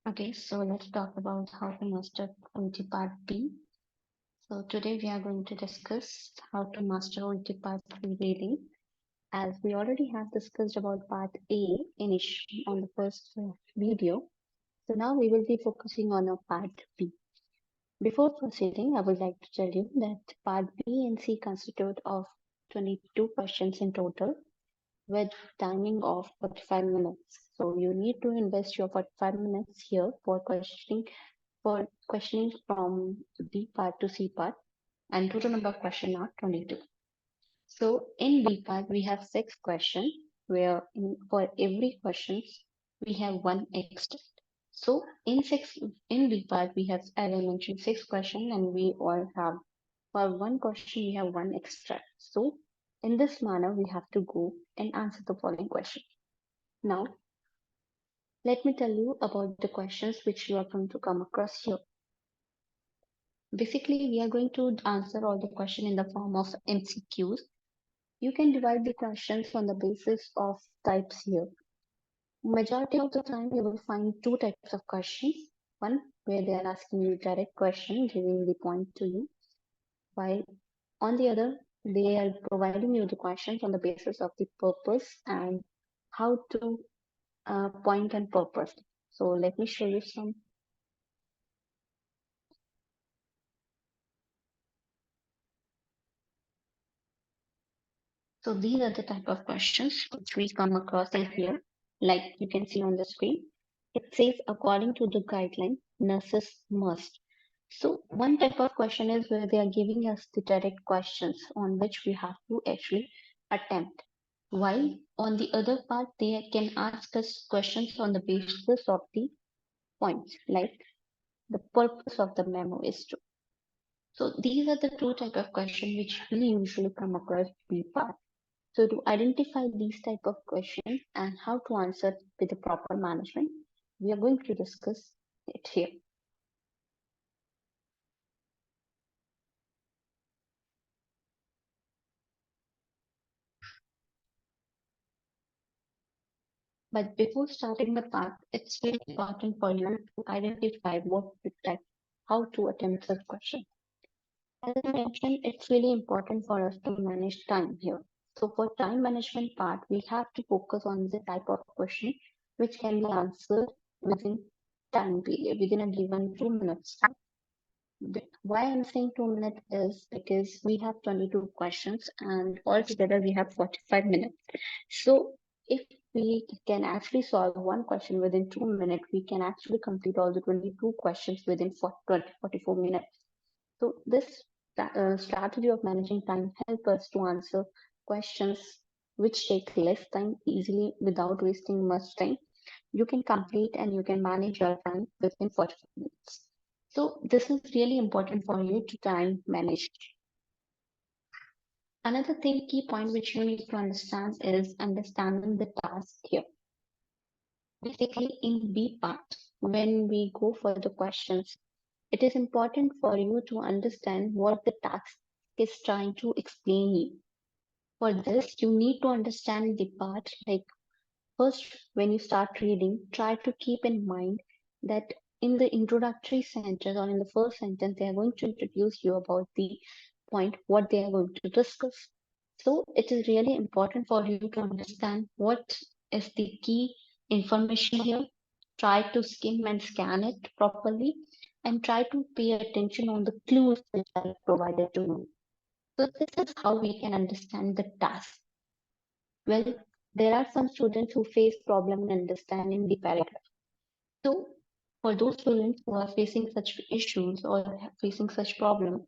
Okay, so let's talk about how to master OET Part B. So today we are going to discuss how to master OET Part B really, as we already have discussed about Part A initially on the first video. So now we will be focusing on our Part B. Before proceeding, I would like to tell you that Part B and C constitute of 22 questions in total with timing of 45 minutes. So you need to invest your 45 minutes here for questioning from B part to C part, and total number of questions are 22. So in B part we have 6 questions where for every question we have one extract. So in B part we have, as I mentioned, 6 questions, and we all have, for one question we have one extract. So in this manner we have to go and answer the following question. Now let me tell you about the questions which you are going to come across here. Basically, we are going to answer all the question in the form of MCQs. You can divide the questions on the basis of types here. Majority of the time, you will find two types of questions. One, where they are asking you direct question, giving the point to you, while on the other, they are providing you the questions on the basis of the purpose and how to point and purpose. So let me show you some. So these are the type of questions which we come across in here, like you can see on the screen. It says, according to the guideline, nurses must. So one type of question is where they are giving us the direct questions on which we have to actually attempt. While on the other part, they can ask us questions on the basis of the points, like the purpose of the memo is to. So these are the two type of question which we usually come across B part. So to identify these type of questions and how to answer with the proper management, we are going to discuss it here. But before starting the part, it's very important for you to identify what to type, how to attempt such question. As I mentioned, it's really important for us to manage time here. So for time management part, we have to focus on the type of question which can be answered within time period, within a given 2 minutes. Why I'm saying 2 minutes is because we have 22 questions and altogether we have 45 minutes. So if we can actually solve one question within 2 minutes, we can actually complete all the 22 questions within 44 minutes. So this strategy of managing time help us to answer questions which take less time easily without wasting much time. You can complete and you can manage your time within 45 minutes. So this is really important for you to time manage. Another thing, key point which you need to understand is understanding the task here. Basically, in B part, when we go for the questions, it is important for you to understand what the task is trying to explain you. For this, you need to understand the part like first, when you start reading, try to keep in mind that in the introductory sentence or in the first sentence, they are going to introduce you about the point, what they are going to discuss. So it is really important for you to understand what is the key information here. Try to skim and scan it properly and try to pay attention on the clues which are provided to you. So this is how we can understand the task. Well, there are some students who face problem in understanding the paragraph. So for those students who are facing such issues or facing such problem,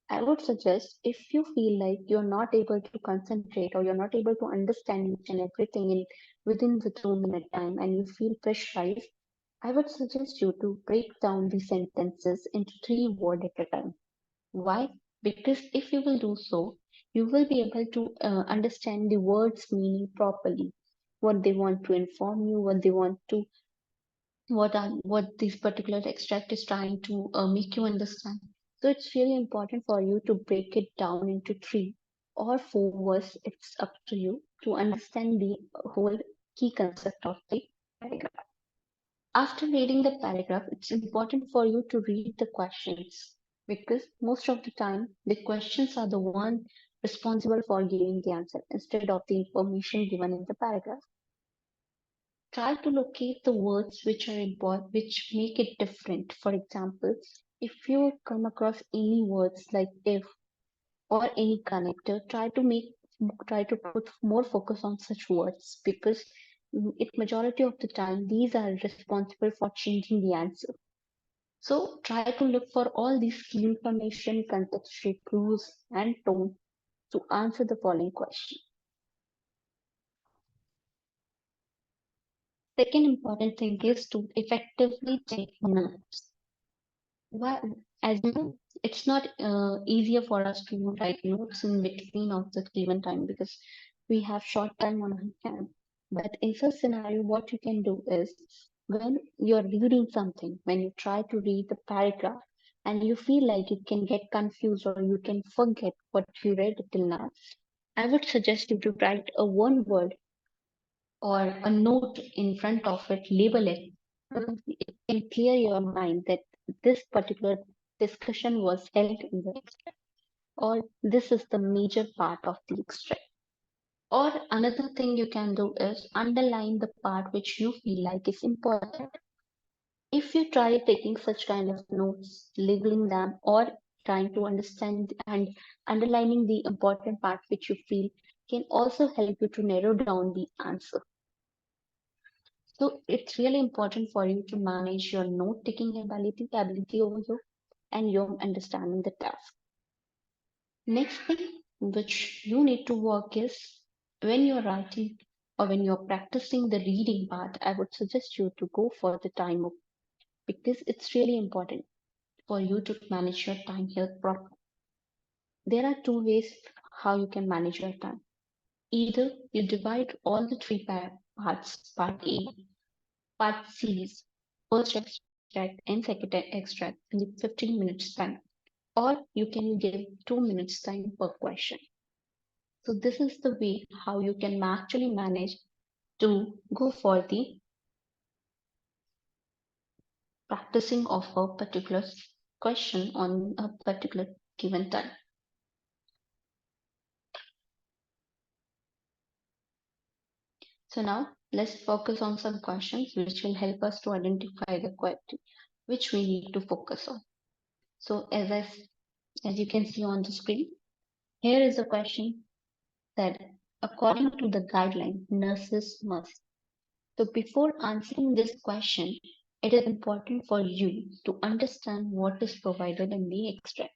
I would suggest if you feel like you're not able to concentrate or you're not able to understand each and everything in within the 2 minute time and you feel pressurized, I would suggest you to break down the sentences into 3 words at a time. Why? Because if you will do so, you will be able to understand the words meaning properly, what they want to inform you, what they want to, what this particular extract is trying to make you understand. So it's really important for you to break it down into 3 or 4 words. It's up to you to understand the whole key concept of the paragraph. After reading the paragraph, it's important for you to read the questions because most of the time the questions are the one responsible for giving the answer instead of the information given in the paragraph. Try to locate the words which are important, which make it different. For example, if you come across any words like if or any connector, try to put more focus on such words because it majority of the time these are responsible for changing the answer. So try to look for all these key information, contextual clues, and tone to answer the following question. Second important thing is to effectively take notes. Why, as you know, it's not easier for us to write notes in between of the given time because we have short time on our hand. But in such scenario, what you can do is when you're reading something, when you try to read the paragraph and you feel like you can get confused or you can forget what you read till now, I would suggest you to write a one word or a note in front of it, label it. It can clear your mind that this particular discussion was held in the extract, or this is the major part of the extract. Or another thing you can do is underline the part which you feel like is important. If you try taking such kind of notes, labeling them, or trying to understand and underlining the important part which you feel can also help you to narrow down the answer. So it's really important for you to manage your note taking ability over here and your understanding the task. Next thing which you need to work is when you're writing or when you're practicing the reading part, I would suggest you to go for the timer because it's really important for you to manage your time here properly. There are two ways how you can manage your time. Either you divide all the three parts, part A, part C's, first extract and second extract in the 15 minutes time, or you can give 2 minutes time per question. So this is the way how you can actually manage to go for the practicing of a particular question on a particular given time. So now let's focus on some questions which will help us to identify the question which we need to focus on. So as you can see on the screen, here is a question that according to the guideline, nurses must. So before answering this question, it is important for you to understand what is provided in the extract.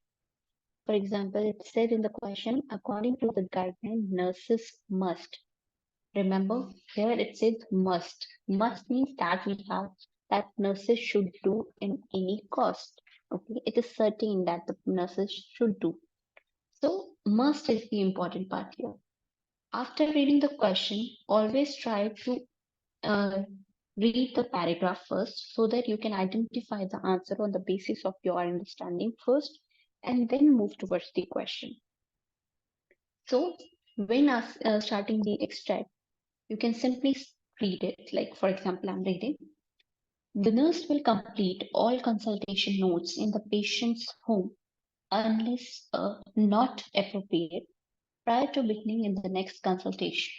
For example, it said in the question, according to the guideline, nurses must. Remember, here it says must. Must means that we have that nurses should do in any cost. Okay, it is certain that the nurses should do. So must is the important part here. After reading the question, always try to uh, read the paragraph first so that you can identify the answer on the basis of your understanding first and then move towards the question. So when starting the extract, you can simply read it. Like, for example, I'm reading. The nurse will complete all consultation notes in the patient's home unless not appropriate prior to beginning in the next consultation.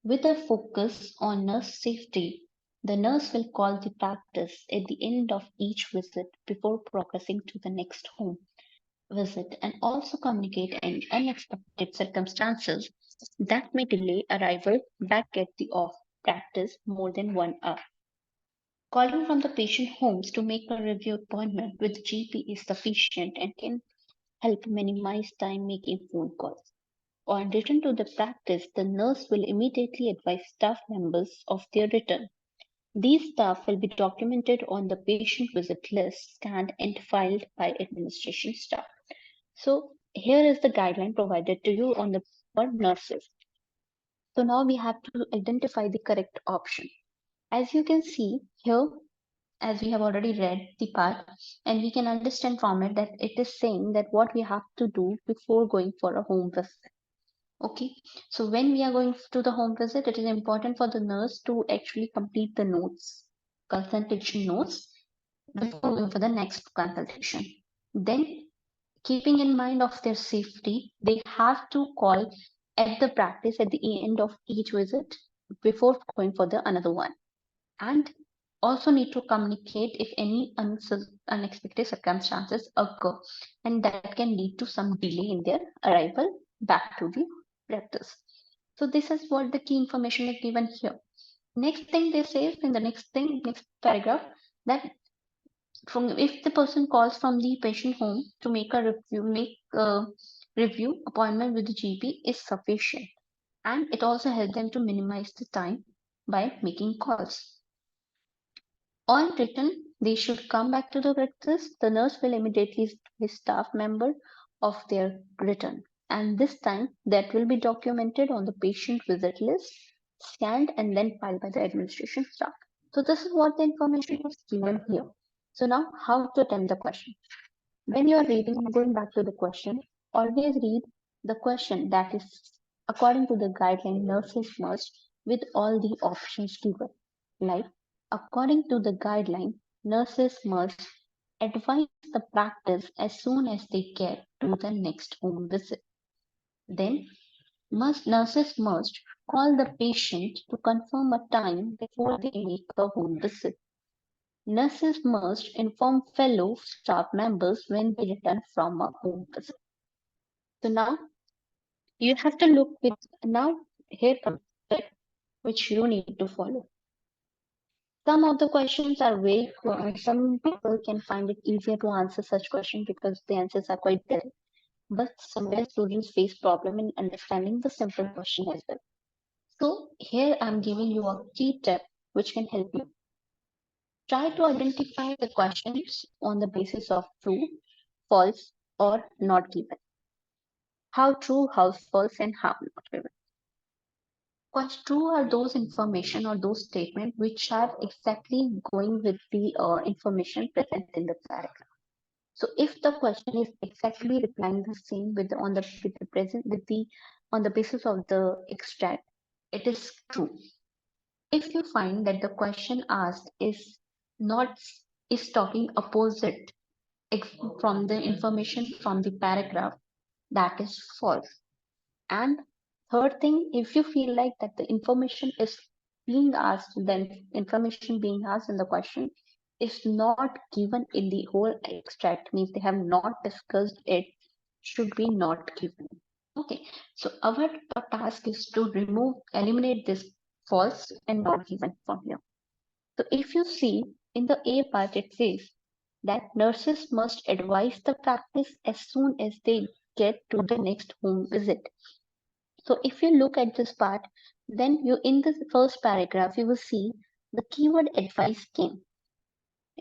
With a focus on nurse safety, the nurse will call the practice at the end of each visit before progressing to the next home visit and also communicate any unexpected circumstances that may delay arrival back at the off practice more than 1 hour. Calling from the patient homes to make a review appointment with GP is sufficient and can help minimize time making phone calls. On return to the practice, the nurse will immediately advise staff members of their return. These staff will be documented on the patient visit list scanned and filed by administration staff. So here is the guideline provided to you on the for nurses. So now we have to identify the correct option. As you can see here, as we have already read the part, and we can understand from it that it is saying that what we have to do before going for a home visit. Okay, so when we are going to the home visit, it is important for the nurse to actually complete the notes. consultation notes before going for the next consultation. Then, keeping in mind of their safety, they have to call at the practice at the end of each visit before going for the another one. And also need to communicate if any unexpected circumstances occur, and that can lead to some delay in their arrival back to the practice. So this is what the key information is given here. Next thing they say in the next paragraph, that from if the person calls from the patient home to make a review appointment with the GP is sufficient, and it also helps them to minimize the time by making calls. On return, they should come back to the practice. The nurse will immediately his staff member of their return, and this time that will be documented on the patient visit list, scanned and then filed by the administration staff. So this is what the information is given here. So now how to attempt the question. When you are reading, going back to the question, always read the question that is according to the guideline nurses must with all the options given. Like, according to the guideline, nurses must advise the practice as soon as they get to the next home visit. Then, nurses must call the patient to confirm a time before they make a home visit. Nurses must inform fellow staff members when they return from a home visit. So now you have to look with now here comes the step which you need to follow. Some of the questions are very some people can find it easier to answer such questions because the answers are quite direct. But somewhere students face problem in understanding the simple question as well. So here I'm giving you a key tip which can help you. Try to identify the questions on the basis of true, false, or not given. How true, how false, and how not given. Quite true are those information or those statements which are exactly going with the information present in the paragraph. So if the question is exactly replying the same with the present with the on the basis of the extract, it is true. If you find that the question asked is not is talking opposite from the information from the paragraph, that is false. And third thing, if you feel like that the information is being asked, then information being asked in the question is not given in the whole extract, means they have not discussed it, should be not given. Okay, so our task is to eliminate this false and not given from here. So if you see in the A part, it says that nurses must advise the practice as soon as they get to the next home visit. So if you look at this part, then you in the first paragraph, you will see the keyword advice came.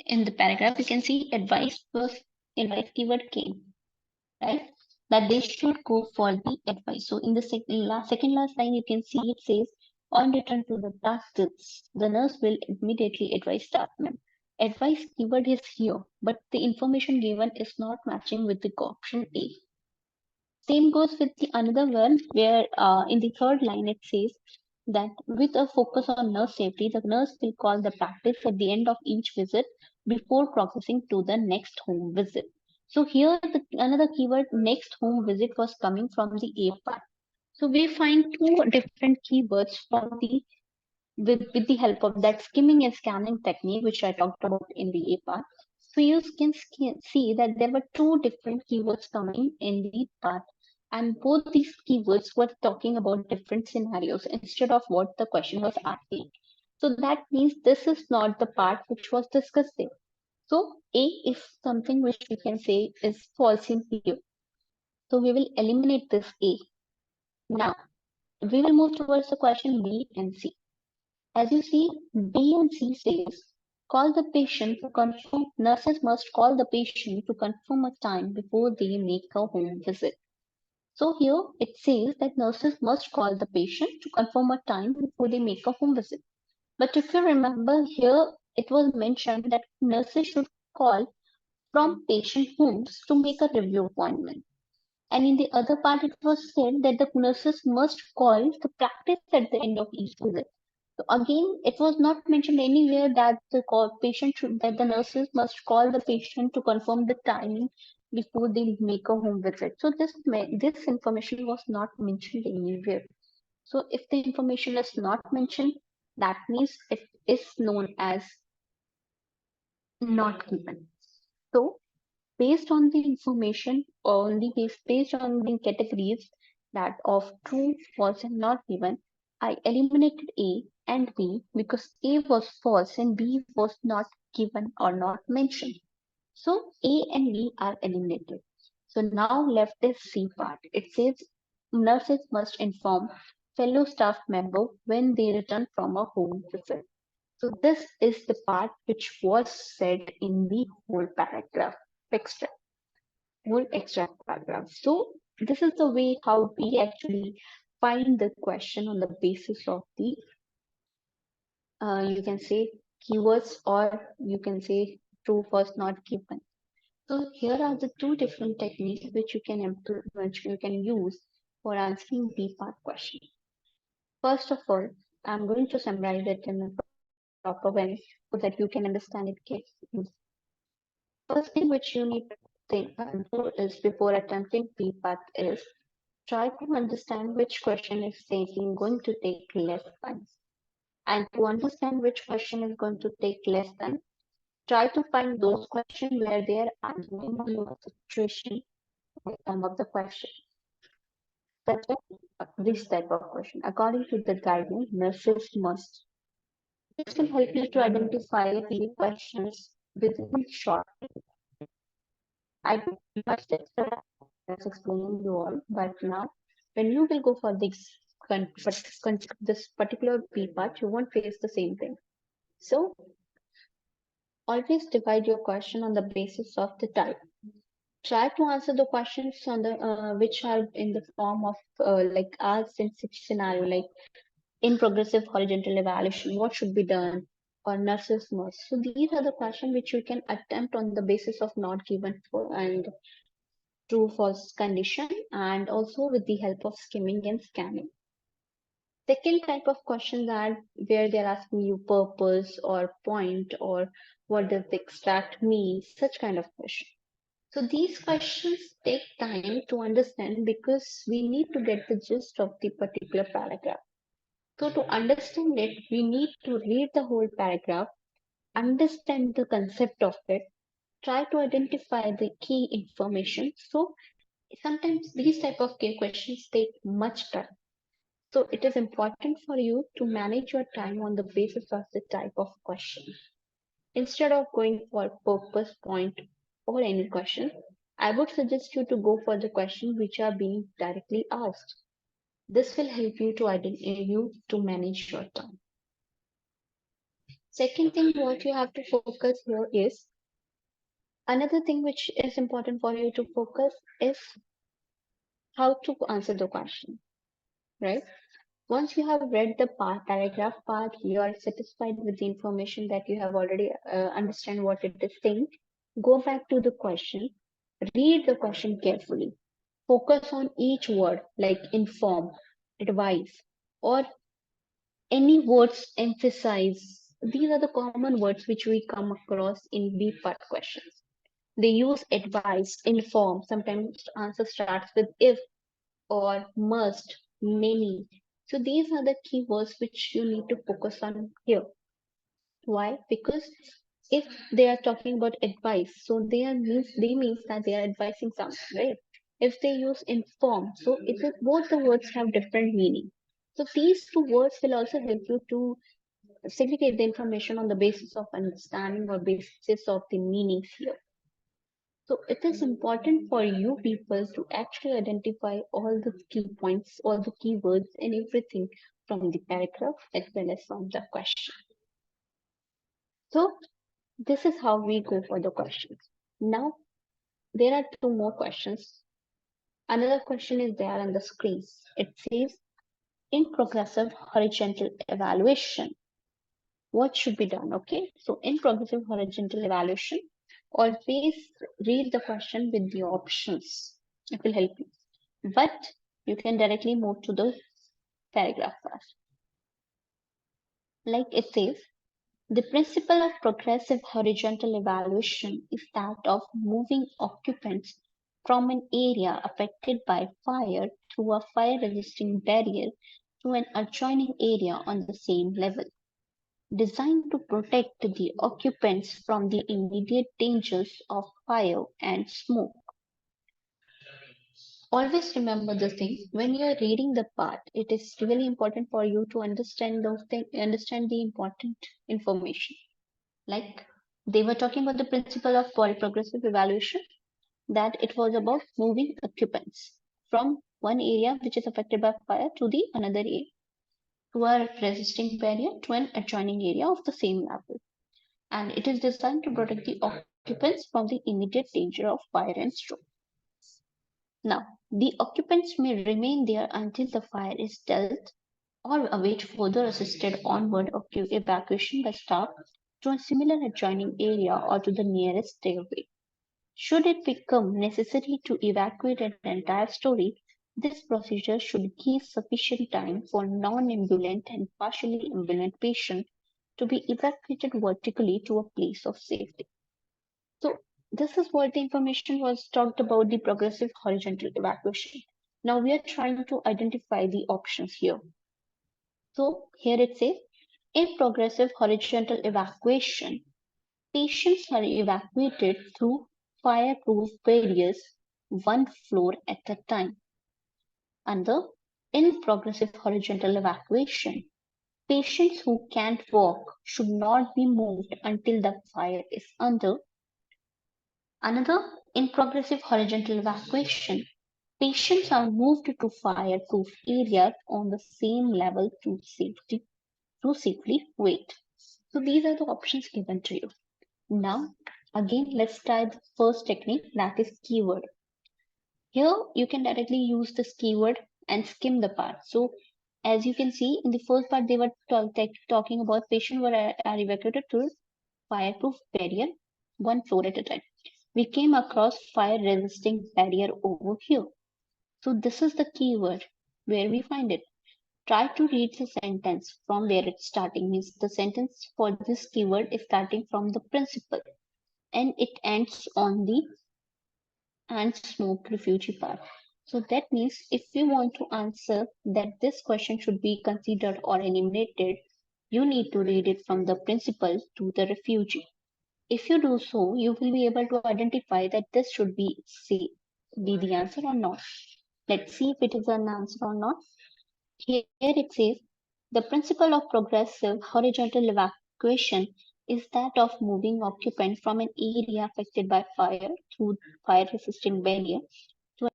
In the paragraph, you can see advice keyword came, right? That they should go for the advice. So in the second last line, you can see it says, on return to the practice, the nurse will immediately advise staff member. Advice keyword is here, but the information given is not matching with the option A. Same goes with the another one where in the third line it says that with a focus on nurse safety, the nurse will call the practice at the end of each visit before progressing to the next home visit. So here another keyword next home visit was coming from the A part. So we find two different keywords from the with the help of that skimming and scanning technique, which I talked about in the A part. So you can see that there were two different keywords coming in the part, and both these keywords were talking about different scenarios instead of what the question was asking. So that means this is not the part which was discussed there. So A is something which we can say is false in here. So we will eliminate this A. Now we will move towards the question B and C. As you see, B and C says, call the patient to confirm, nurses must call the patient to confirm a time before they make a home visit. So here it says that nurses must call the patient to confirm a time before they make a home visit. But if you remember here, it was mentioned that nurses should call from patient homes to make a review appointment. And in the other part, it was said that the nurses must call the practice at the end of each visit. So again, it was not mentioned anywhere that that the nurses must call the patient to confirm the timing before they make a home visit. So this information was not mentioned anywhere. So if the information is not mentioned, that means it is known as not given. So based on the information, based on the categories that of true, false, and not given, I eliminated A and B because A was false and B was not given or not mentioned. So A and B are eliminated. So now left is C part. It says nurses must inform fellow staff member when they return from a home visit. So this is the part which was said in the whole paragraph. Extra whole extract paragraph. So this is the way how we actually find the question on the basis of the you can say keywords, or you can say true, false, not given. So here are the two different techniques which you can use for answering B part question. First of all, I'm going to summarize it in a proper way so that you can understand it carefully. First thing which you need to do is before attempting B part is try to understand which question is taking going to take less time. And to understand which question is going to take less time, try to find those questions where they are answering on your situation at the time of the question. Such as this type of question. According to the guideline, nurses must. This can help you to identify the questions within short. I must that's explaining you all, but now when you will go for this particular B part, you won't face the same thing. So always divide your question on the basis of the type. Try to answer the questions on the which are in the form of like asked in such scenario, like in progressive horizontal evaluation, what should be done, or nurses must. So these are the questions which you can attempt on the basis of not given for and true false condition, and also with the help of skimming and scanning. Second type of questions are where they're asking you purpose or point or what does the extract mean, such kind of question. So these questions take time to understand because we need to get the gist of the particular paragraph. So to understand it, we need to read the whole paragraph, understand the concept of it, try to identify the key information. So sometimes these type of key questions take much time. So it is important for you to manage your time on the basis of the type of question. Instead of going for purpose, point, or any question, I would suggest you to go for the questions which are being directly asked. This will help you to manage your time. Second thing, what you have to focus here is another thing which is important for you to focus is how to answer the question, right? Once you have read the paragraph part, you are satisfied with the information that you have already understand what it is saying. Go back to the question, read the question carefully. Focus on each word like inform, advise, or any words emphasize. These are the common words which we come across in B part questions. They use advise, inform. Sometimes answer starts with if or must, many. So these are the keywords which you need to focus on here. Why? Because if they are talking about advice, so they means that they are advising something, right? If they use inform, so both the words have different meaning. So these two words will also help you to segregate the information on the basis of understanding or basis of the meanings here. So it is important for you people to actually identify all the key points, all the keywords and everything from the paragraph as well as from the question. So this is how we go for the questions. Now there are two more questions. Another question is there on the screen. It says in progressive horizontal evaluation, what should be done? Okay, so in progressive horizontal evaluation, always read the question with the options. It will help you. But you can directly move to the paragraph first. Like it says, the principle of progressive horizontal evaluation is that of moving occupants from an area affected by fire through a fire resisting barrier to an adjoining area on the same level, designed to protect the occupants from the immediate dangers of fire and smoke. Always remember this thing when you're reading the part, it is really important for you to understand those things, understand the important information. Like they were talking about the principle of progressive evaluation, that it was about moving occupants from one area which is affected by fire to the another area, to a resisting barrier to an adjoining area of the same level. And it is designed to protect the occupants from the immediate danger of fire and stroke. Now, the occupants may remain there until the fire is dealt or await further assisted onward evacuation by staff to a similar adjoining area or to the nearest stairway. Should it become necessary to evacuate an entire story, this procedure should give sufficient time for non-ambulant and partially ambulant patients to be evacuated vertically to a place of safety. So this is what the information was talked about the progressive horizontal evacuation. Now we are trying to identify the options here. So here it says, in progressive horizontal evacuation, patients are evacuated through fireproof barriers one floor at a time. Under in progressive horizontal evacuation, patients who can't walk should not be moved until the fire is under. Another, in progressive horizontal evacuation, patients are moved to fireproof areas on the same level to safely wait. So these are the options given to you. Now, again, let's try the first technique, that is keyword. Here, you can directly use this keyword and skim the part. So, as you can see, in the first part, they were talking about patients are evacuated through fireproof barrier, one floor at a time. We came across fire resisting barrier over here. So, this is the keyword where we find it. Try to read the sentence from where it's starting. Means the sentence for this keyword is starting from the principle and it ends on the and smoke refugee part. So that means if you want to answer that this question should be considered or eliminated, you need to read it from the principle to the refugee. If you do so, you will be able to identify that this should be the answer or not. Let's see if it is an answer or not. Here it says, the principle of progressive horizontal evacuation is that of moving occupant from an area affected by fire through fire resistant barrier to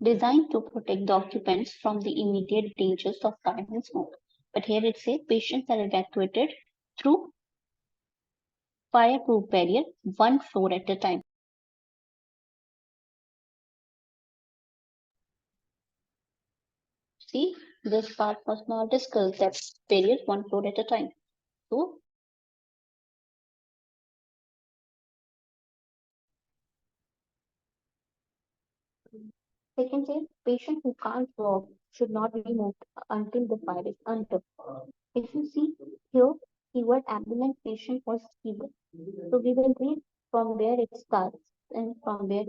designed to protect the occupants from the immediate dangers of fire and smoke. But here it says patients are evacuated through fireproof barrier one floor at a time. See, this part was not discussed, that barrier one floor at a time. So second thing, patient who can't walk should not be moved until the fire is under. If you see here, keyword ambulance patient was keyword. So we will read from where it starts and from where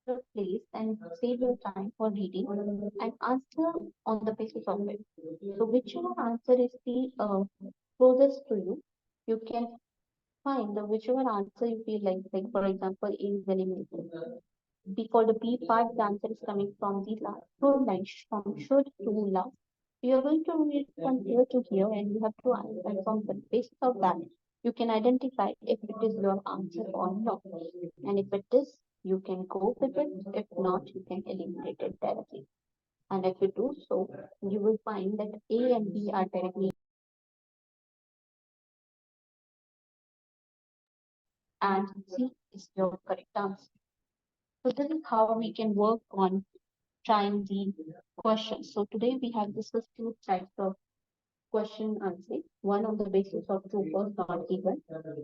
the place and save your time for reading and answer on the basis of it. So whichever answer is the closest to you, you can find the whichever answer you feel like for example, A is eliminated. For the B part, the answer is coming from the last third line, from should to love. You are going to read from here to here, and you have to answer. And from the basis of that, you can identify if it is your answer or not. And if it is, you can go with it. If not, you can eliminate it directly. And if you do so, you will find that A and B are directly and C is your correct answer. So this is how we can work on trying the questions. So today we have discussed two types of question answering, one on the basis of true false not given,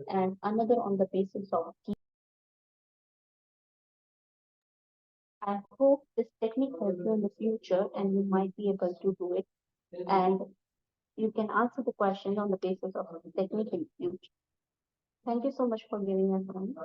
and another on the basis of key. I hope this technique helps you in the future and you might be able to do it. And you can answer the question on the basis of the technique in future. Thank you so much for giving us time.